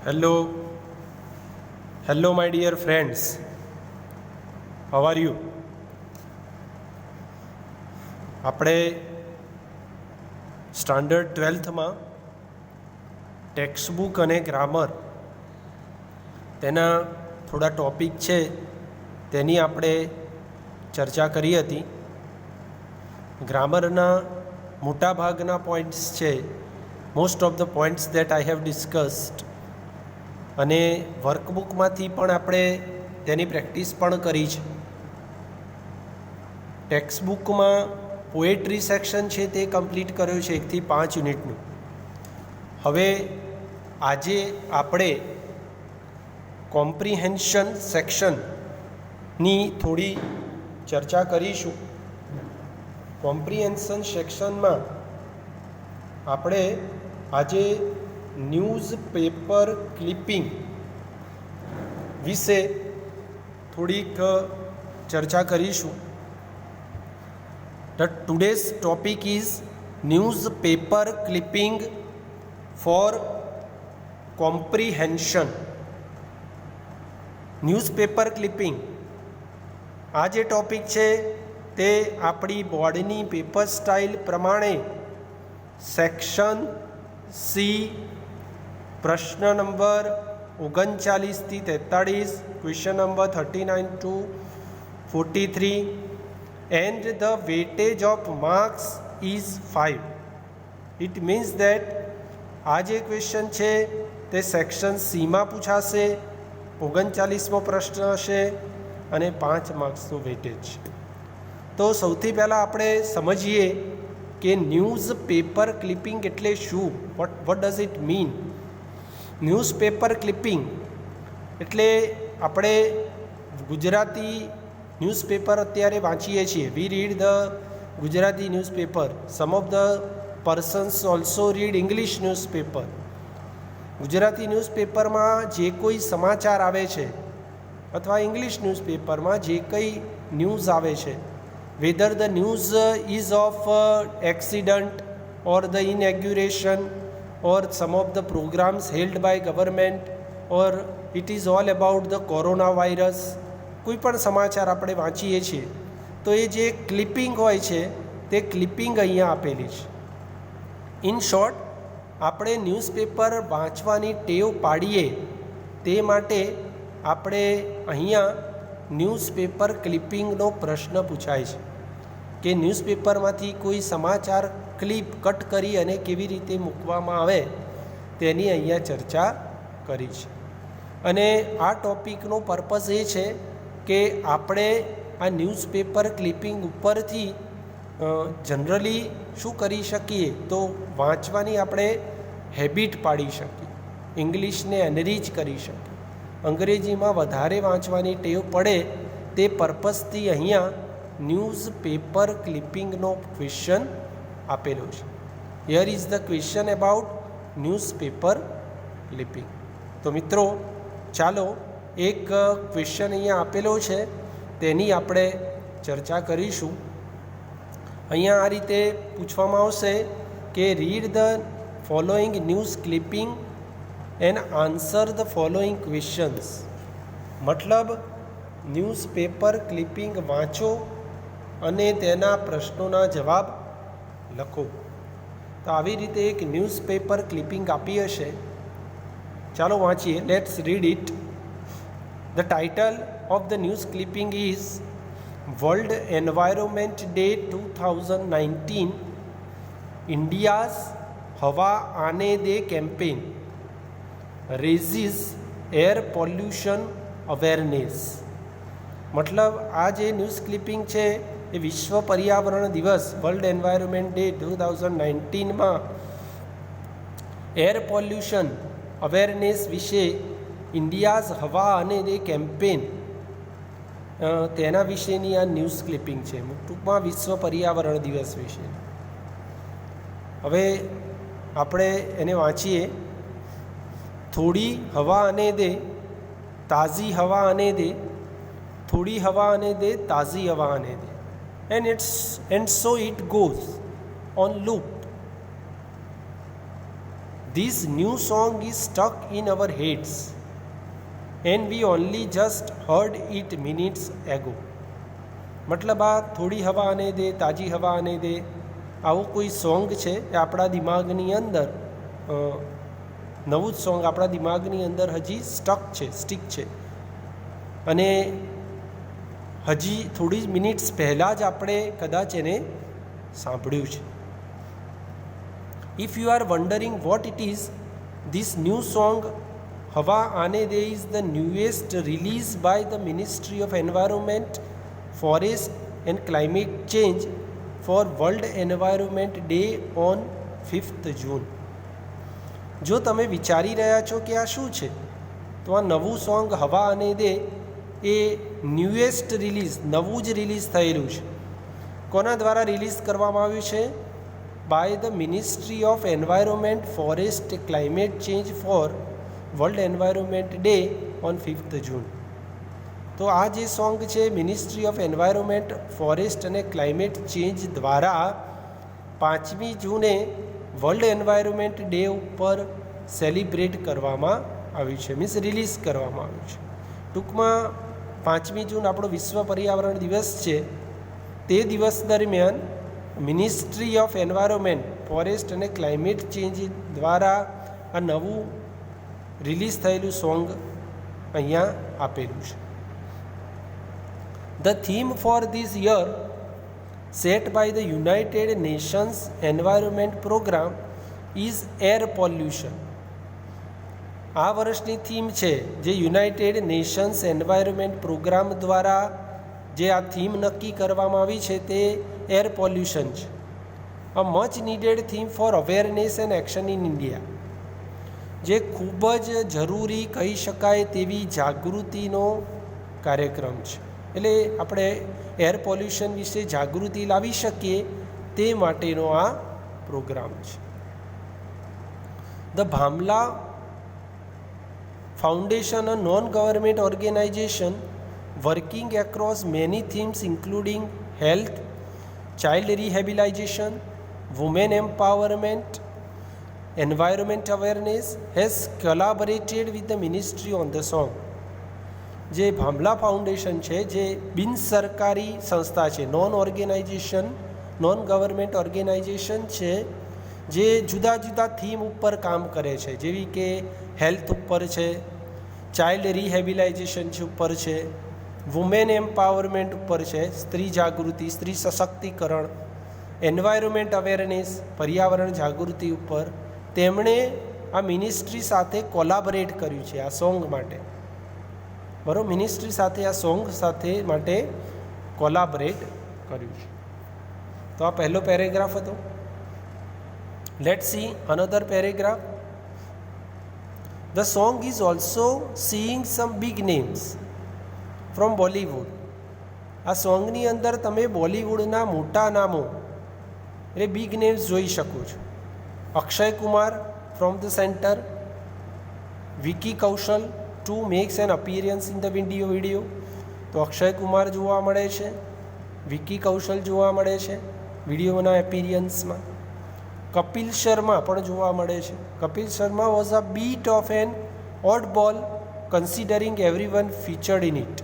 Hello, my dear friends. How are you? આપણે standard 12થમાં text book અને grammar તેના થોડા ટૉપિક છે તેની આપણે ચર્ચા કરી હતી. ગ્રામરના મોટા ભાગના પોઈન્ટ્સ છે, most of the points that I have discussed, અને વર્કબુકમાંથી પણ આપણે તેની પ્રેક્ટિસ પણ કરી છે. ટેક્સ્ટ બુકમાં પોએટ્રી સેક્શન છે તે કમ્પ્લીટ કર્યો છે 1 થી 5 યુનિટનું. હવે આજે આપણે કોમ્પ્રિહેન્શન સેક્શનની થોડી ચર્ચા કરીશું. કોમ્પ્રિહેન્શન સેક્શનમાં આપણે આજે ન્યૂઝપેપર ક્લિપિંગ વિશે થોડીક ચર્ચા કરીશું. The today's topic is newspaper clipping for comprehension. Newspaper clipping આ જે ટૉપિક છે તે આપણી બોર્ડની પેપર સ્ટાઇલ પ્રમાણે સેક્શન સી પ્રશ્ન નંબર 39 થી 43, question number 39 to 43, and the weightage of marks is 5. It means that આ જે ક્વેશ્ચન છે તે સેક્શન સીમાં પૂછાશે, 39મો પ્રશ્ન હશે અને 5 માર્ક્સનું વેટેજ. તો સૌથી પહેલાં આપણે સમજીએ કે ન્યૂઝપેપર ક્લિપિંગ એટલે શું, what does it mean. Newspaper clipping એટલે આપણે ગુજરાતી ન્યૂઝપેપર અત્યારે વાંચીએ છીએ. We read the Gujarati newspaper. Some of the persons also read English newspaper. Gujarati ન્યૂઝપેપરમાં જે કોઈ સમાચાર આવે છે અથવા ઇંગ્લિશ ન્યૂઝપેપરમાં જે કંઈ ન્યૂઝ આવે છે, whether the news is of accident or the inauguration or some of the programs held by government or it is all about the coronavirus, કોઈ પણ સમાચાર આપણે વાંચીએ છીએ તો એ જે ક્લિપિંગ હોય છે તે ક્લિપિંગ અહીંયા આપેલી છે. ઇન શોર્ટ, આપણે ન્યૂઝપેપર વાંચવાની ટેવ પાડીએ તે માટે આપણે અહીંયા ન્યૂઝપેપર ક્લિપિંગનો પ્રશ્ન પૂછાય છે કે ન્યૂઝપેપરમાંથી કોઈ સમાચાર ક્લિપ કટ કરી અને કેવી રીતે મૂકવામાં આવે તેની અહીંયા ચર્ચા કરી છે. અને આ ટૉપિકનો પર્પઝ એ છે કે આપણે આ ન્યૂઝપેપર ક્લિપિંગ ઉપરથી જનરલી શું કરી શકીએ તો વાંચવાની આપણે હેબિટ પાડી શકીએ, ઇંગ્લિશને એનરીચ કરી શકીએ, અંગ્રેજીમાં વધારે વાંચવાની ટેવ પડે તે પર્પઝથી અહીંયા ન્યૂઝપેપર ક્લિપિંગનો ક્વેશ્ચન આપેલો છે. Here is the question about newspaper clipping. તો મિત્રો ચાલો એક ક્વેશ્ચન અહીંયા આપેલો છે તેની આપણે ચર્ચા કરીશું. અહીંયા આ રીતે પૂછવામાં આવશે કે read the following news clipping and answer the following questions. મતલબ ન્યૂઝપેપર ક્લિપિંગ વાંચો અને તેના પ્રશ્નોના જવાબ લખો. તો આવી રીતે એક ન્યૂઝપેપર ક્લિપિંગ આપી હશે. ચાલો વાંચીએ. Let's read it. The title of the news clipping is world environment day 2019 India's Hawa Aane De campaign raises air pollution awareness. મતલબ આ જે ન્યૂઝ ક્લિપિંગ છે એ વિશ્વ પર્યાવરણ દિવસ વર્લ્ડ એન્વાયરમેન્ટ ડે 2019માં એર પોલ્યુશન અવેરનેસ વિશે ઇન્ડિયાઝ હવા અને દે કેમ્પેન તેના વિશેની આ ન્યૂઝ ક્લિપિંગ છે. ટૂંકમાં વિશ્વ પર્યાવરણ દિવસ વિશે. હવે આપણે એને વાંચીએ. થોડી હવા અને દે, તાજી હવા અને દે, થોડી હવા અને દે, તાજી હવા અને દે, and so it goes on loop. This new song is stuck in our heads and we only just heard it minutes ago. મતલબ આ થોડી હવા આને દે, તાજી હવા આને દે, આવું કોઈ સોંગ છે એ આપણા દિમાગની અંદર, નવું જ સોંગ આપણા દિમાગની અંદર હજી સ્ટીક છે અને હજી થોડી જ મિનિટ્સ પહેલાં જ આપણે કદાચ એને સાંભળ્યું છે. If you are wondering what it is, this new song Hava Aane De is the newest release by the Ministry of Environment, Forest and Climate Change for World Environment Day on 5th June. જો તમે વિચારી રહ્યા છો કે આ શું છે, તો આ નવું સોંગ હવા આને દે એ ન્યૂએસ્ટ રિલીઝ, નવું જ રિલીઝ થયેલું છે. કોના દ્વારા રિલીઝ કરવામાં આવ્યું છે? by the Ministry of Environment, Forest, Climate Change for World Environment Day on 5th June. તો આ જે સોંગ છે મિનિસ્ટ્રી ઓફ એન્વાયરમેન્ટ, ફોરેસ્ટ અને ક્લાઇમેટ ચેન્જ દ્વારા 5મી જૂને વર્લ્ડ એન્વાયરમેન્ટ ડે ઉપર સેલિબ્રેટ કરવામાં આવ્યું છે, મીન્સ રિલીઝ કરવામાં આવ્યું છે. ટૂંકમાં 5મી જૂન આપણો વિશ્વ પર્યાવરણ દિવસ છે. તે દિવસ દરમિયાન મિનિસ્ટ્રી ઓફ એન્વાયરમેન્ટ, ફોરેસ્ટ અને ક્લાઇમેટ ચેન્જ દ્વારા આ નવું રિલીઝ થયેલું સોંગ અહીંયા આપેલું છે. The theme for this year set by the United Nations Environment Program is air pollution. આ વર્ષની થીમ છે જે યુનાઇટેડ નેશન્સ એન્વાયરમેન્ટ પ્રોગ્રામ દ્વારા જે આ થીમ નક્કી કરવામાં આવી છે તે એર પોલ્યુશન છે. A much needed theme for awareness and action in India, જે ખૂબ જ જરૂરી કહી શકાય તેવી જાગૃતિનો કાર્યક્રમ છે. એટલે આપણે એર પોલ્યુશન વિશે જાગૃતિ લાવી શકીએ તે માટેનો આ પ્રોગ્રામ છે. The Bhamla foundation, a non government organisation working across many themes including health, child rehabilitation, women empowerment, environment awareness, has collaborated with the ministry on the song. જે ભામલા ફાઉન્ડેશન છે, જે બિન સરકારી સંસ્થા છે, નોન ગવર્મેન્ટ ઓર્ગેનાઇઝેશન છે, જે જુદા જુદા થીમ ઉપર કામ કરે છે, જેવી કે હેલ્થ ઉપર છે, ચાઇલ્ડ રિહેબિલાઇઝેશન ઉપર છે, વુમેન એમ્પાવરમેન્ટ ઉપર છે, સ્ત્રી જાગૃતિ, સ્ત્રી સશક્તિકરણ, એન્વાયરમેન્ટ અવેરનેસ, પર્યાવરણ જાગૃતિ ઉપર તેમણે આ મિનિસ્ટ્રી સાથે કોલાબરેટ કર્યું છે આ સોંગ માટે. બરાબર, મિનિસ્ટ્રી સાથે આ સોંગ સાથે માટે કોલાબરેટ કર્યું છે. તો આ પહેલો પેરેગ્રાફ હતો. Let see another paragraph. The song is also seeing some big names from Bollywood. આ સોંગની અંદર તમે બોલિવૂડના મોટા નામો એટલે બિગ નેમ્સ જોઈ શકો છો. Akshay Kumar from the centre, Vicky Kaushal to makes an appearance in the video. તો અક્ષય કુમાર જોવા મળે છે, વિકી કૌશલ જોવા મળે છે વિડીયોના એપિયરન્સમાં. કપિલ શર્મા પણ જોવા મળે છે. Kapil Sharma was a bit of an oddball considering everyone featured in it,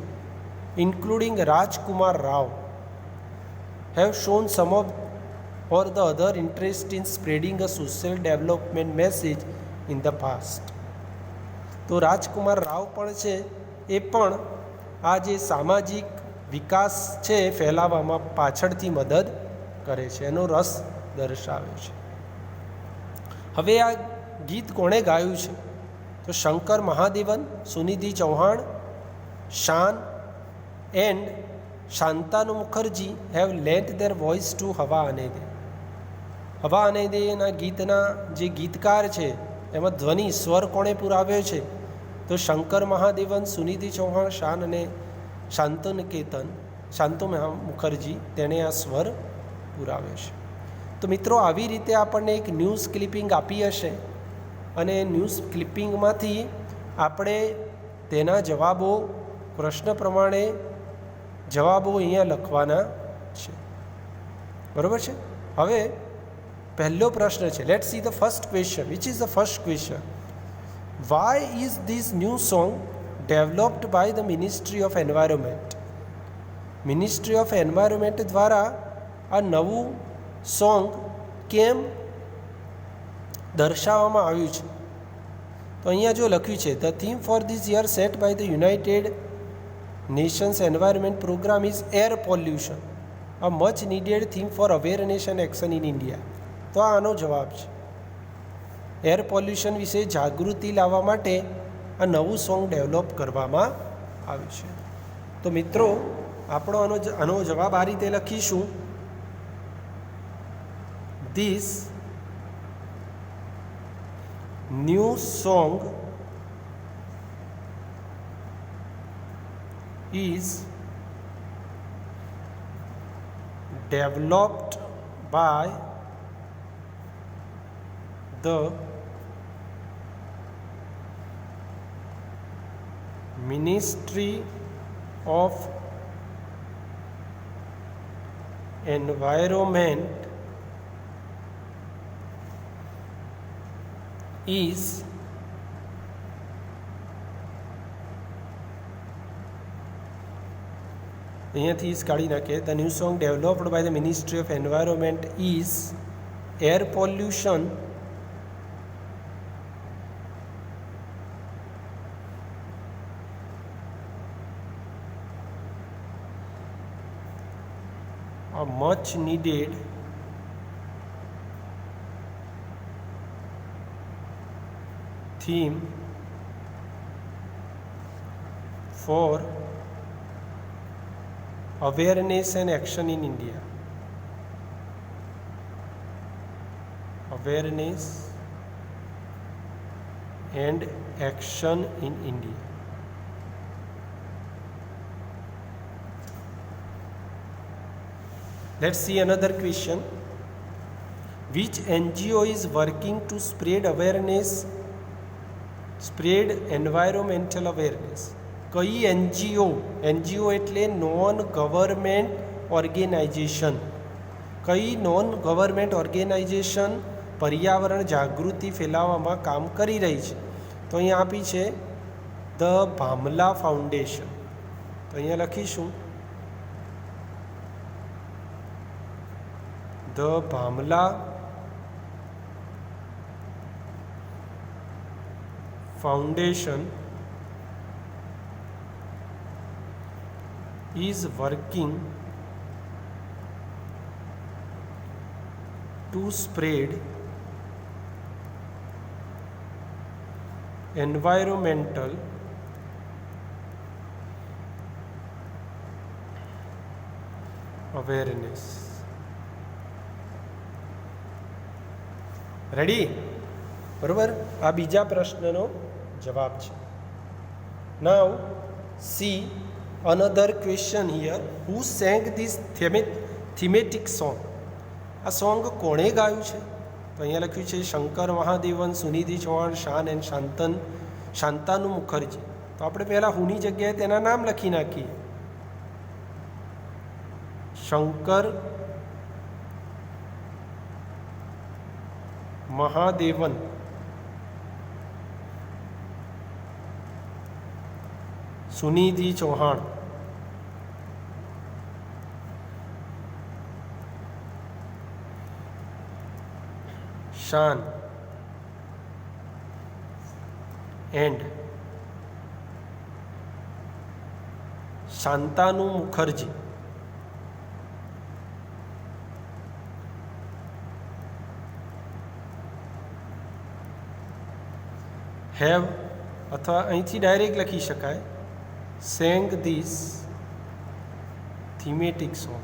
including Rajkumar Rao, have shown some of or the other interest in spreading a social development message in the past. તો રાજકુમાર રાવ પણ છે, એ પણ આ જે સામાજિક વિકાસ છે ફેલાવવામાં પાછળથી મદદ કરે છે, એનો રસ દર્શાવે છે. હવે આ ગીત કોણે ગાયું છે? તો શંકર મહાદેવન, સુનિધિ ચૌહાણ, શાન and શાંતાનુ Mukherjee have lent their voice to હવા આને દે. હવા આને દેના ગીતના જે ગીતકાર છે એમાં ધ્વનિ સ્વર કોણે પુરાવ્યો છે? તો શંકર મહાદેવન, સુનિધિ ચૌહાણ, શાન અને શાંતુ મુખર્જી તેણે આ સ્વર પુરાવ્યો છે. તો મિત્રો, આવી રીતે આપણને એક ન્યૂઝ ક્લિપિંગ આપી હશે અને ન્યૂઝ ક્લિપિંગમાંથી આપણે તેના જવાબો પ્રશ્ન પ્રમાણે જવાબો અહીંયા લખવાના છે. બરાબર છે. હવે પહેલો પ્રશ્ન છે. Let's see the first question. Which is the first question? Why is this new song developed by the ministry of environment? Ministry of environment દ્વારા આ નવું સોંગ કેમ દર્શાવવામાં આવ્યું છે? તો અહીંયા જો લખ્યું છે, the theme for this year set by the United Nations Environment Programme is air pollution, a much needed theme for awareness and action in India. તો આ આનો જવાબ છે. એર પોલ્યુશન વિશે જાગૃતિ લાવવા માટે આ નવું સોંગ ડેવલપ કરવામાં આવ્યું છે. તો મિત્રો આપણો આનો જવાબ આ રીતે લખીશું. This new song is developed by the Ministry of Environment is અહીંયાથી ઇઝ કાઢી નાખીએ. The new song developed by the ministry of environment is air pollution a much needed theme for awareness and action in India. Awareness and action in India. Let's see another question. Which NGO is working to spread environmental awareness? કઈ NGO એટલે non government organisation. કઈ non government organisation પર્યાવરણ જાગૃતિ ફેલાવવામાં કામ કરી રહી છે? તો અહીંયા આપી છે ધ ભામલા ફાઉન્ડેશન. તો અહીંયા લખીશું the Bhamla foundation is working to spread environmental awareness. Ready? બરોબર. આ બીજા પ્રશ્નનો જવાબ છે. Now see another question here. Who sang this thematic song? આ સોંગ કોણે ગાયું છે? તો અહીંયા લખ્યું છે શંકર મહાદેવન, સુનિધિ ચૌહાણ, શાન એન્ડ શાંતાનુ મુખર્જી. તો આપણે પહેલાં હુની જગ્યાએ તેના નામ લખી નાખીએ. શંકર મહાદેવન, સુનિધિ ચૌહાણ, શાન એન્ડ શાંતાનુ મુખર્જી. હેવ અથવા અહીંથી ડાયરેક્ટ લખી શકાય sang this thematic song.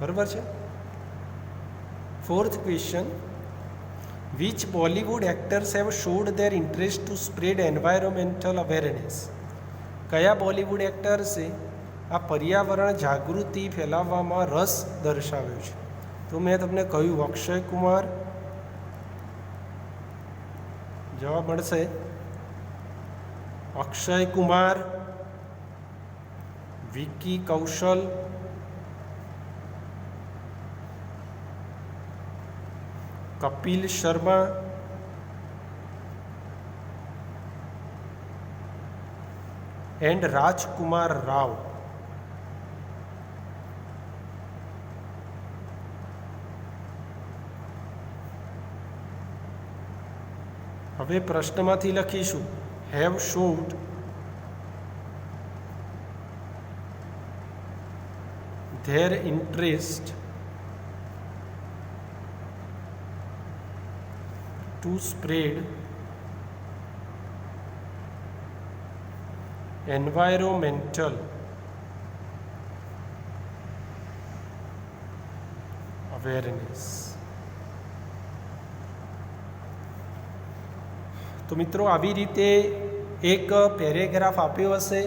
બરાબર છે. Fourth question. Which Bollywood actors have showed there interest two spread environmental awareness? કયા બોલિવૂડ એક્ટર્સે આ પર્યાવરણ જાગૃતિ ફેલાવવામાં રસ દર્શાવ્યો છે? તો મેં તમને કહ્યું અક્ષય કુમાર. જવાબ મળશે અક્ષય કુમાર, વિકી કૌશલ, કપિલ શર્મા, એન્ડ રાજકુમાર રાવ. હવે પ્રશ્નમાંથી લખીશું have showed their interest to spread environmental awareness. તો મિત્રો આવી રીતે એક પેરેગ્રાફ આપ્યો હશે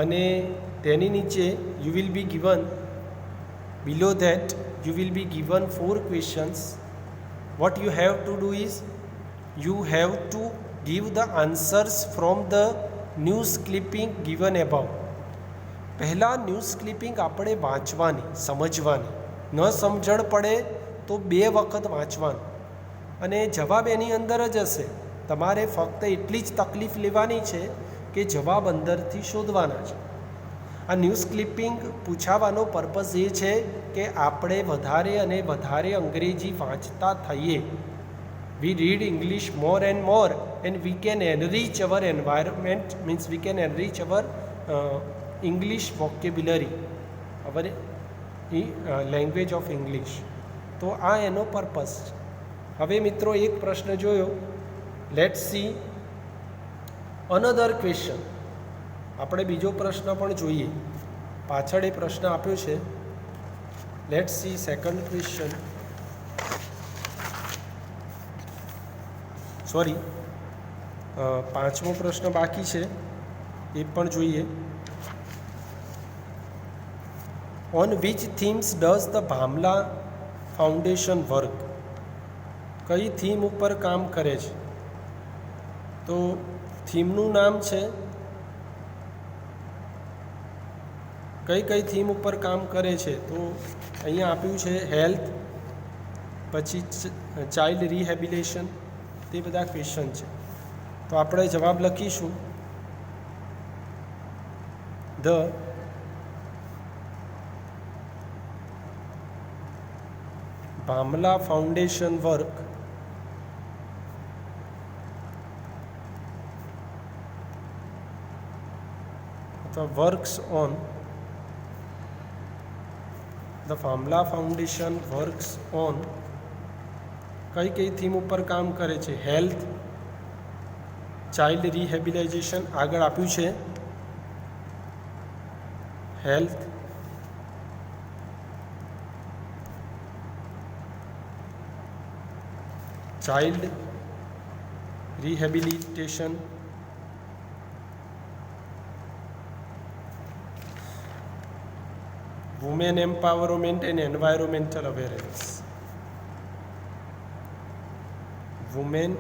અને તેની નીચે you will be given, below that you will be given 4 questions. What you have to do is you have to give the answers from the news clipping given above. પહેલાં ન્યૂઝ ક્લિપિંગ આપણે વાંચવાની, સમજવાની, ન સમજણ પડે તો 2 વખત વાંચવાનું અને જવાબ એની અંદર જ હશે. તમારે ફક્ત એટલી જ તકલીફ લેવાની છે કે જવાબ અંદરથી શોધવાના છે. આ ન્યૂઝ ક્લિપિંગ પૂછાવાનો પર્પઝ એ છે કે આપણે વધારે અને વધારે અંગ્રેજી વાંચતા થઈએ. We read English more and we can enrich our environment, means we can enrich our English vocabulary, our language of English. તો આ એનો પર્પઝ છે. હવે મિત્રો એક પ્રશ્ન જોયો. Let's see another question. આપણે બીજો પ્રશ્ન પણ જોઈએ. પાછળ એ પ્રશ્ન આપ્યો છે. Let's see second question. Sorry, 5મો પ્રશ્ન બાકી છે, એ પણ જોઈએ. On which themes does the Bhamla foundation work? કઈ થીમ ઉપર કામ કરે છે? તો થીમનું નામ છે, કઈ કઈ થીમ ઉપર કામ કરે છે? તો અહીંયા આપ્યું છે હેલ્થ, પછી ચાઇલ્ડ રિહેબિલિટેશન, તે બધા ક્વેશ્ચન છે. તો આપણે જવાબ લખીશું ધ ભામલા ફાઉન્ડેશન વર્ક અથવા works on, the Bhamla foundation works on કઈ કઈ થીમ ઉપર કામ કરે છે? હેલ્થ, ચાઇલ્ડ રિહેબિલિટેશન, આગળ આપ્યું છે health, child rehabilitation, women empowerment and environmental awareness. Women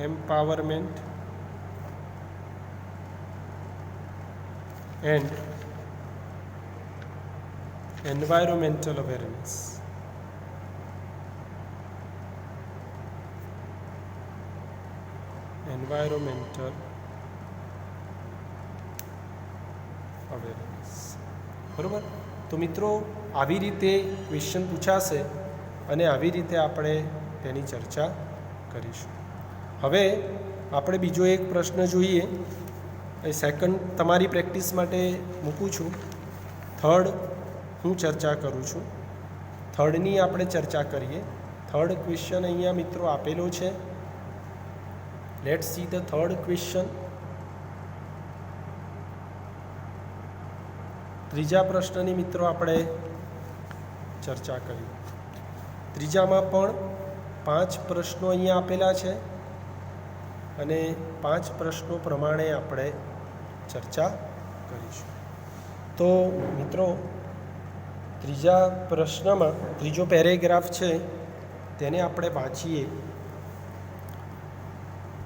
empowerment and environmental awareness. Environmental awareness. બરાબર. તો મિત્રો આવી રીતે ક્વેશ્ચન પૂછાશે અને આવી રીતે આપણે તેની ચર્ચા કરીશું. હવે આપણે બીજો એક પ્રશ્ન જોઈએ. એ સેકન્ડ તમારી પ્રેક્ટિસ માટે મૂકું છું. થર્ડ હું ચર્ચા કરું છું. થર્ડની આપણે ચર્ચા કરીએ. થર્ડ ક્વેશ્ચન અહીંયા મિત્રો આપેલો છે. Let's see the third question. ત્રીજા પ્રશ્નની મિત્રો આપણે ચર્ચા કરી. ત્રીજામાં પણ 5 પ્રશ્નો અહીંયા આપેલા છે અને 5 પ્રશ્નો પ્રમાણે આપણે ચર્ચા કરીશું. તો મિત્રો ત્રીજા પ્રશ્નમાં ત્રીજો પેરેગ્રાફ છે તેને આપણે વાંચીએ.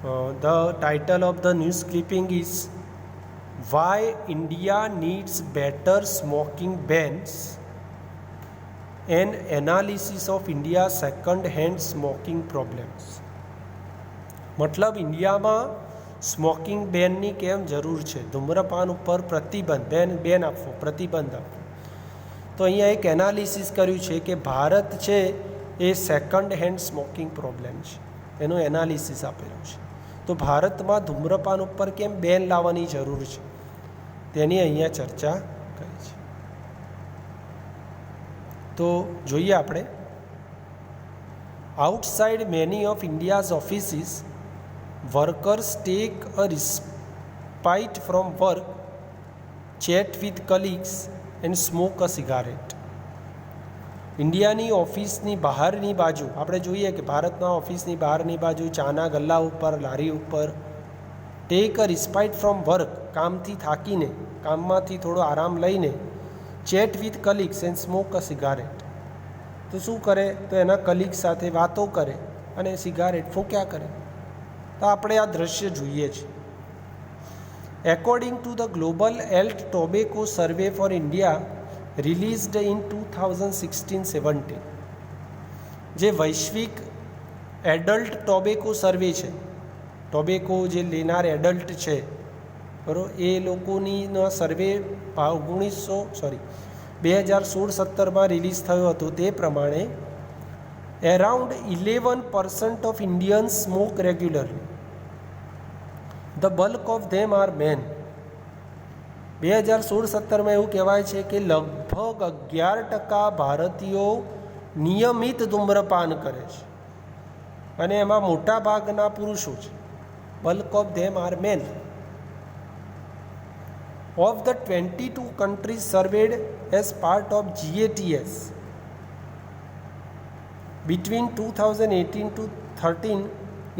The title of the news clipping is Why India Needs Better Smoking Bans, an analysis of India's second-hand smoking problems. मतलब इंडियाમાં સ્મોકિંગ બેનની કેમ જરૂર છે, ધૂમ્રપાન ઉપર પ્રતિબંધ, બેન આપવો, પ્રતિબંધ આપવો. તો અહીંયા એક એનાલિસિસ કર્યું છે કે ભારત છે એ સેકન્ડ હેન્ડ સ્મોકિંગ પ્રોબ્લેમ છે, એનું એનાલિસિસ આપેલું છે. તો ભારતમાં ધૂમ્રપાન ઉપર કેમ બેન લાવવાની જરૂર છે તેની અહીંયા ચર્ચા કરી છે. તો જોઈએ આપણે. Outside many of India's offices workers take a respite from work, chat with colleagues and smoke a cigarette. ઇન્ડિયાની ઓફિસની બહારની બાજુ આપણે જોઈએ કે ભારતમાં ઓફિસની બહારની બાજુ ચાના ગલ્લા ઉપર, લારી ઉપર tech a respite from work, કામથી થાકીને, કામમાંથી થોડો આરામ લઈને, chat with colleagues and smoke a cigarette. તો શું કરે, તો એના કલીગ સાથે વાતો કરે અને સિગારેટ ફૂંક્યા કરે. તો આપણે આ દ્રશ્ય જોઈએ છીએ. According to the global health tobacco survey for India released in 2016-17, જે વૈશ્વિક એડલ્ટ ટોબેકો સર્વે છે, ટોબેકો જે લેનાર એડલ્ટ છે બરાબર, એ લોકોની સર્વે 2016-17 રિલીઝ થયો હતો. તે પ્રમાણે around 11% of Indians smoke regularly. The bulk of them are men. 2016-17 એવું કહેવાય છે કે લગભગ 11% ભારતીયો નિયમિત ધૂમ્રપાન કરે છે અને એમાં મોટા ભાગના પુરુષો છે. Bulk of them are men. Of the 22 countries surveyed as part of GATS between 2018 to 13,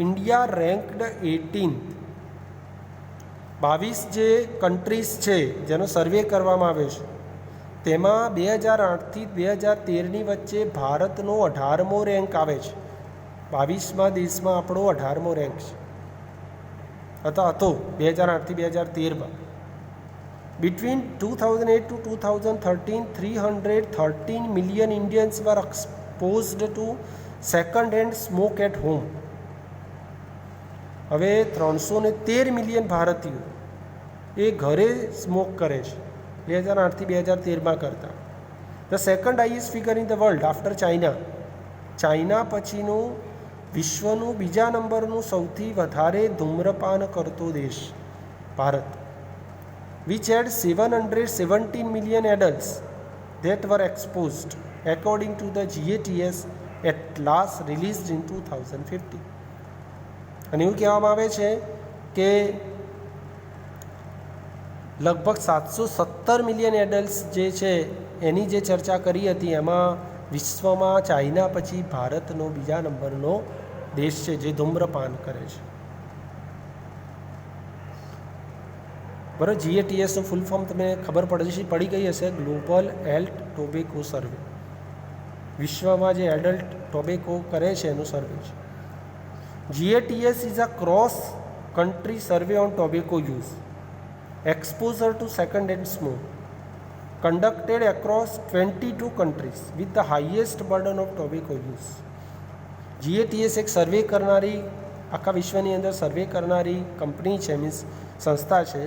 India ranked 18th. 22 જે કન્ટ્રીઝ છે જેનો સર્વે કરવામાં આવ્યો છે તેમાં 2008થી 2013ની વચ્ચે ભારતનો 18મો રેન્ક આવે છે. 22મા દેશમાં આપણો 18મો રેન્ક છે, હતો 2008થી 2013માં. Between 2008 to 2013, 313 million Indians were exposed to second-hand smoke at home. હવે 313 મિલિયન ભારતીયો એ ઘરે સ્મોક કરે છે 2008થી 2013માં કરતાં. The second highest figure in the world after China. China પછીનું વિશ્વનું બીજા નંબરનું સૌથી વધારે ધૂમ્રપાન કરતો દેશ Bharat, which had 717 million adults that were exposed according to the GATS at last released in 2015. અને એવું કહેવામાં આવે છે કે લગભગ 717 મિલિયન એડલ્ટ્સ જે છે એની જે ચર્ચા કરી હતી એમાં વિશ્વમાં ચાઇના પછી ભારતનો બીજા નંબરનો દેશ છે જે ધૂમ્રપાન કરે છે. બરાબર. GATSનું ફૂલ ફોર્મ તમને ખબર પડી ગઈ હશે, ગ્લોબલ હેલ્થ ટોબેકો સર્વે. વિશ્વમાં જે એડલ્ટ ટોબેકો કરે છે એનું સર્વે છે. GATS is a cross country survey on tobacco use, exposure to second-hand smoke, conducted across 22 countries with the highest burden of tobacco use. GATS એક સર્વે કરનારી, આખા વિશ્વની અંદર સર્વે કરનારી કંપની છે, મીન્સ સંસ્થા છે.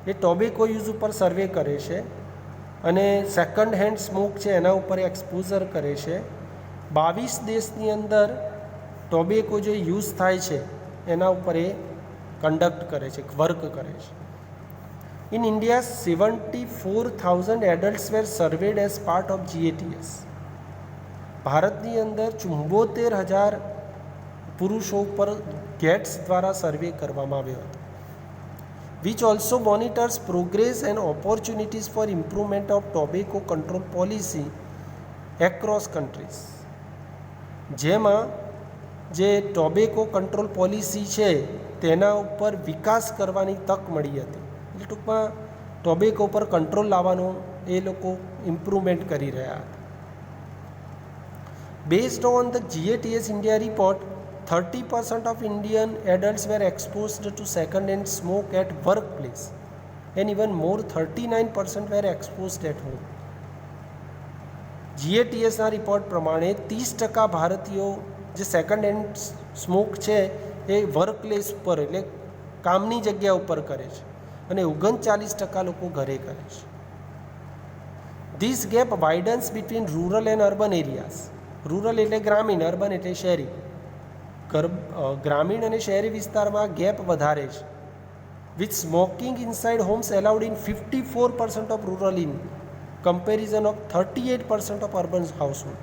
એ ટોબેકો યુઝ ઉપર સર્વે કરે છે અને સેકન્ડ હેન્ડ સ્મોક છે એના ઉપર એક્સપોઝર કરે છે. 22 દેશની અંદર ટોબેકો જે યુઝ થાય છે એના ઉપર એ કન્ડક્ટ કરે છે, વર્ક કરે છે. In India, 74,000 adults were surveyed as part of GATS. ભારતની અંદર 74,000 પુરુષો ઉપર ગેટ્સ દ્વારા સર્વે કરવામાં આવ્યો હતો. which also monitors progress and opportunities for improvement of tobacco control policy across countries. જેમાં જે ટોબેકો કંટ્રોલ પોલિસી છે તેના ઉપર વિકાસ કરવાની તક મળી હતી. એટલે ટૂંકમાં ટોબેકો પર કંટ્રોલ લાવવાનો એ લોકો ઇમ્પ્રુવમેન્ટ કરી રહ્યા હતા. Based on the GATS India report, 30% of Indian adults were exposed to second-hand smoke at workplace, and even more 39% were exposed at home. GATSના રિપોર્ટ પ્રમાણે 30% ભારતીયો જે સેકન્ડ હેન્ડ સ્મોક છે એ વર્કપ્લેસ ઉપર એટલે કામની જગ્યા ઉપર કરે છે અને 39% લોકો ઘરે કરે છે. This gap widens between rural and urban areas. Rural એટલે ગ્રામીણ, અર્બન એટલે શહેરી. ગ્રામીણ અને શહેરી વિસ્તારમાં ગેપ વધારે છે. With smoking inside homes allowed in 54% of rural in comparison of 38% of urban household.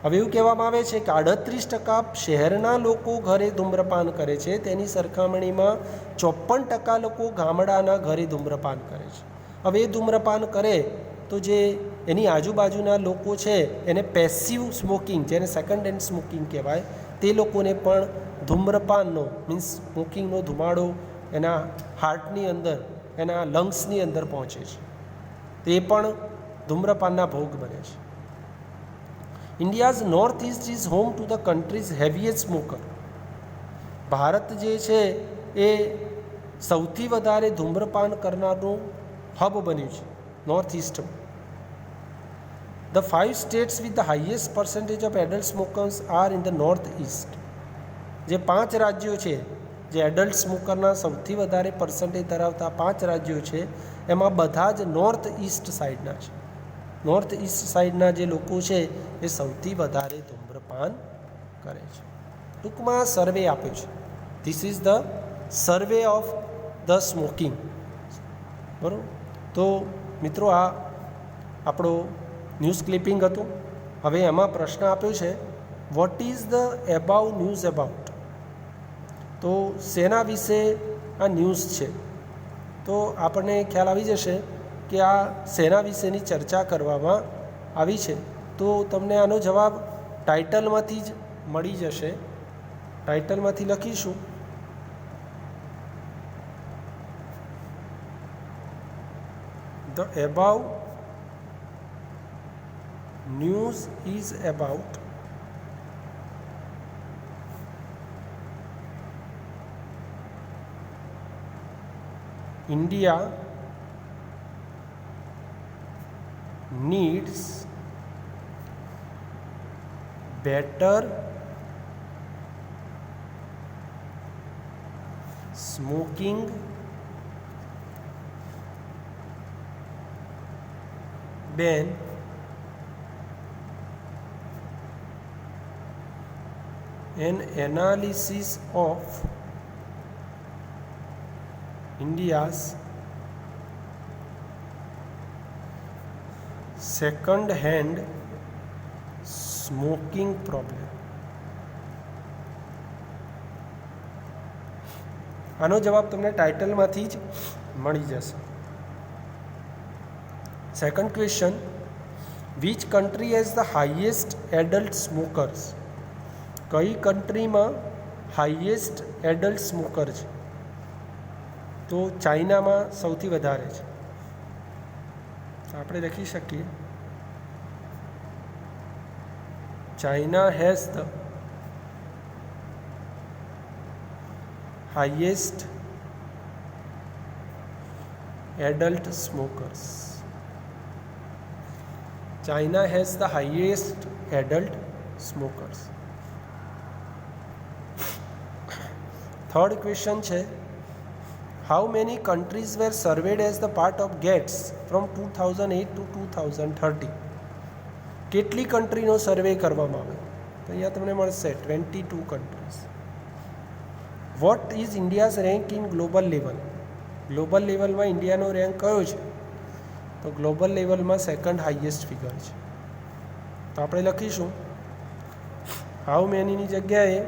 હવે એવું કહેવામાં આવે છે કે 38% શહેરના લોકો ઘરે ધૂમ્રપાન કરે છે, તેની સરખામણીમાં 54% લોકો ગામડાના ઘરે ધૂમ્રપાન કરે છે. હવે એ ધૂમ્રપાન કરે તો જે એની આજુબાજુના લોકો છે એને પેસિવ સ્મોકિંગ, જેને સેકન્ડ હેન્ડ સ્મોકિંગ કહેવાય, તે લોકોને પણ ધૂમ્રપાનનો મીન્સ સ્મોકિંગનો ધુમાડો એના હાર્ટની અંદર, એના લંગ્સની અંદર પહોંચે છે, તે પણ ધૂમ્રપાનના ભોગ બને છે. India's north east is home to the countries heaviest smoker. Bharat જે છે એ સૌથી વધારે ધૂમ્રપાન કરનારનું હબ બન્યું છે નોર્થ ઇસ્ટમાં. The 5 states with the highest percentage of adult smokers are in the north east. જે 5 રાજ્યો છે જે એડલ્ટ સ્મોકરના સૌથી વધારે પર્સન્ટેજ ધરાવતા 5 રાજ્યો છે એમાં બધા જ નોર્થ ઇસ્ટ સાઈડના છે. નોર્થ ઇસ્ટ સાઈડના જે લોકો છે એ સૌથી વધારે ધૂમ્રપાન કરે છે. ટૂંકમાં સર્વે આપ્યો છે. This is the survey of the smoking. બરાબર. તો મિત્રો આ આપણો ન્યૂઝ ક્લિપિંગ હતું. હવે એમાં પ્રશ્ન આપ્યો છે, what is the above news about. તો શેના વિશે આ ન્યૂઝ છે? તો આપણને ખ્યાલ આવી જશે કે આ શેના વિશેની ચર્ચા કરવામાં આવી છે. તો તમને આનો જવાબ ટાઇટલમાંથી જ મળી જશે. ટાઇટલમાંથી લખીશું The above news is about India needs better smoking ban an analysis of India's second-hand smoking problem. આનો જવાબ તમને ટાઇટલમાંથી જ મળી જશે. Second question, which country has the highest adult smokers. કઈ કન્ટ્રીમાં હાઈએસ્ટ એડલ્ટ સ્મોકર છે? તો ચાઇનામાં સૌથી વધારે છે. આપણે લખી શકીએ China has the highest adult smokers. China has the highest adult smokers. Third question છે, how many countries were surveyed as the part of GATS from 2008 to 2030? કેટલી કન્ટ્રીનો સર્વે કરવામાં આવ્યો? તો અહીંયા તમને મળશે 22 countries. Vote is India's rank in global level. Global લેવલમાં ઇન્ડિયાનો rank કયો છે? તો ગ્લોબલ લેવલમાં સેકન્ડ હાઈએસ્ટ ફિગર છે. તો આપણે લખીશું હાઉ મેનીની જગ્યાએ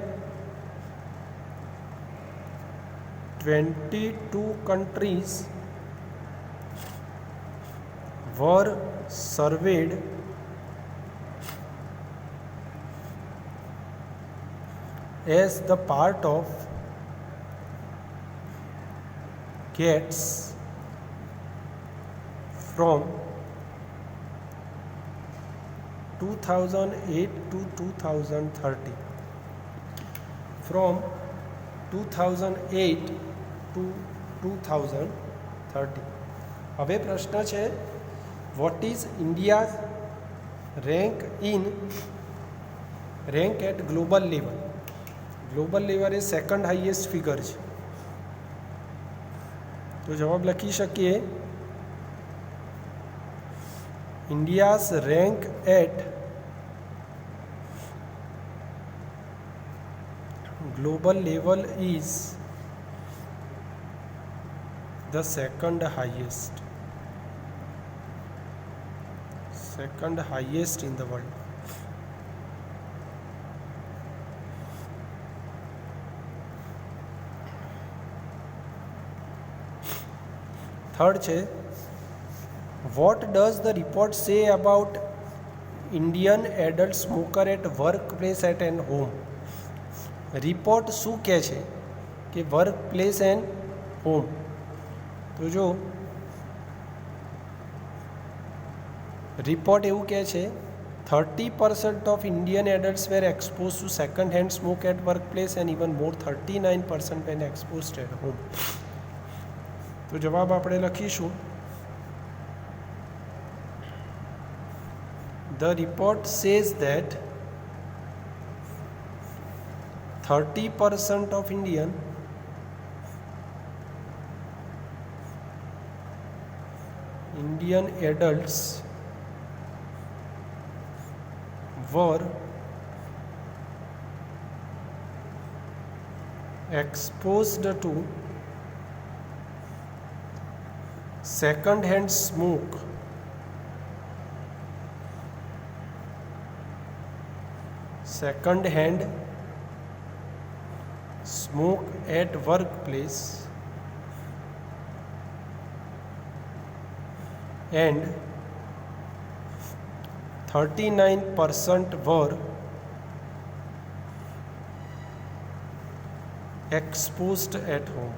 22 countries were surveyed as the part of GATS from 2008 to 2030. from 2008 to 2030. હવે પ્રશ્ન છે, what is India's rank at global level. Global level એ સેકન્ડ હાઈએસ્ટ ફિગર છે. તો જવાબ લખી શકીએ, India's rank at global level is the second highest in the world. Third છે, what does the report say about Indian adult smoker at workplace and home? Report શું કહે છે કે વર્ક પ્લેસ એન્ડ હોમ. તો જો report એવું કહે છે, 30% of Indian adults were exposed to second hand smoke at work place and even more 39% when exposed at home. તો જવાબ આપણે લખીશું, the report says that 30% of Indian adults were exposed to second-hand smoke at workplace and 39% were exposed at home.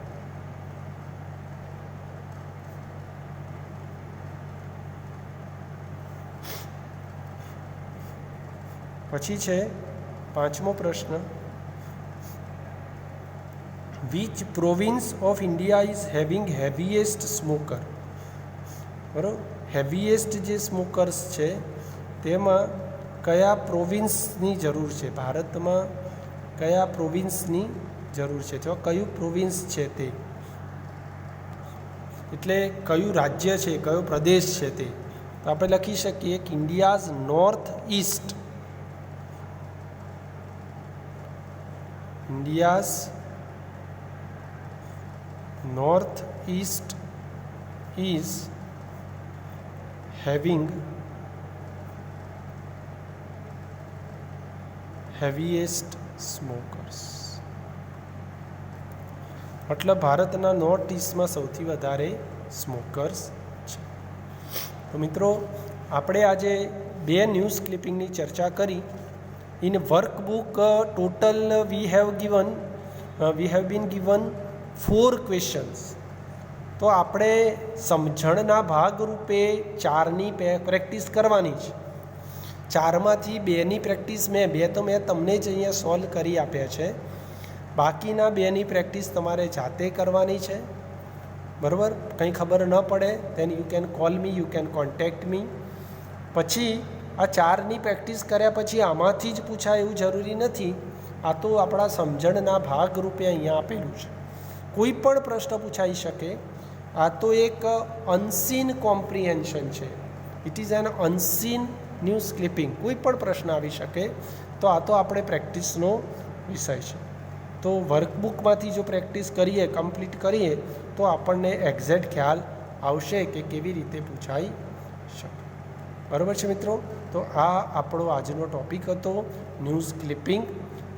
પછી છે પાંચમો પ્રશ્ન, which province of India is having heaviest smoker? બરાબર, heaviest જે સ્મોકર્સ છે તેમાં કયા પ્રોવિન્સની જરૂર છે, ભારતમાં કયા પ્રોવિન્સની જરૂર છે, તો કયું પ્રોવિન્સ છે તે, એટલે કયું રાજ્ય છે, કયો પ્રદેશ છે તે. તો આપણે લખી શકીએ કે India's north East is having heaviest smokers. મતલબ ભારતના નોર્થ ઈસ્ટમાં સૌથી વધારે સ્મોકર્સ છે. તો મિત્રો આપણે આજે 2 ન્યૂઝ ક્લિપિંગની ચર્ચા કરી. In workbook total we have been given 4 questions. તો આપણે સમજણના ભાગરૂપે 4ની પ્રેક્ટિસ કરવાની છે. 4માંથી 2ની પ્રેક્ટિસ મેં તમને જ અહીંયા સોલ્વ કરી આપ્યા છે. બાકીના 2ની પ્રેક્ટિસ તમારે જાતે કરવાની છે. બરાબર, કંઈ ખબર ન પડે then you can call me, you can contact me. પછી આ 4ની પ્રેક્ટિસ કર્યા પછી આમાંથી જ પૂછાય એવું જરૂરી નથી. આ તો આપણા સમજણના ભાગરૂપે અહીંયા આપેલું છે. કોઈ પણ પ્રશ્ન પૂછાઈ શકે. આ તો એક અનસીન કોમ્પ્રિહેન્શન છે. It is an unseen news clipping. કોઈ પણ પ્રશ્ન આવી શકે. તો આ તો આપણે પ્રેક્ટિસનો વિષય છે. તો વર્કબુકમાંથી જો પ્રેક્ટિસ કરીએ, કમ્પ્લીટ કરીએ, તો આપણને એક્ઝેક્ટ ખ્યાલ આવશે કે કેવી રીતે પૂછાઈ શકે. બરાબર છે મિત્રો? તો આ આપણો આજનો ટૉપિક હતો, news clipping.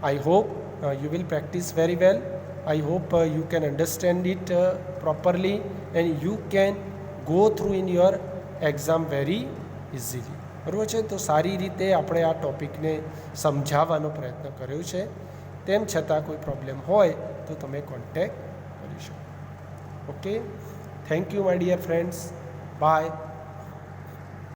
I hope you will practice very well. I hope you can understand it properly and you can go through in your exam very easily. બરાબર છે? તો સારી રીતે આપણે આ ટૉપિકને સમજાવવાનો પ્રયત્ન કર્યો છે. તેમ છતાં કોઈ પ્રોબ્લેમ હોય તો તમે કોન્ટેક્ટ કરી શકો. Okay, thank you my dear friends. By.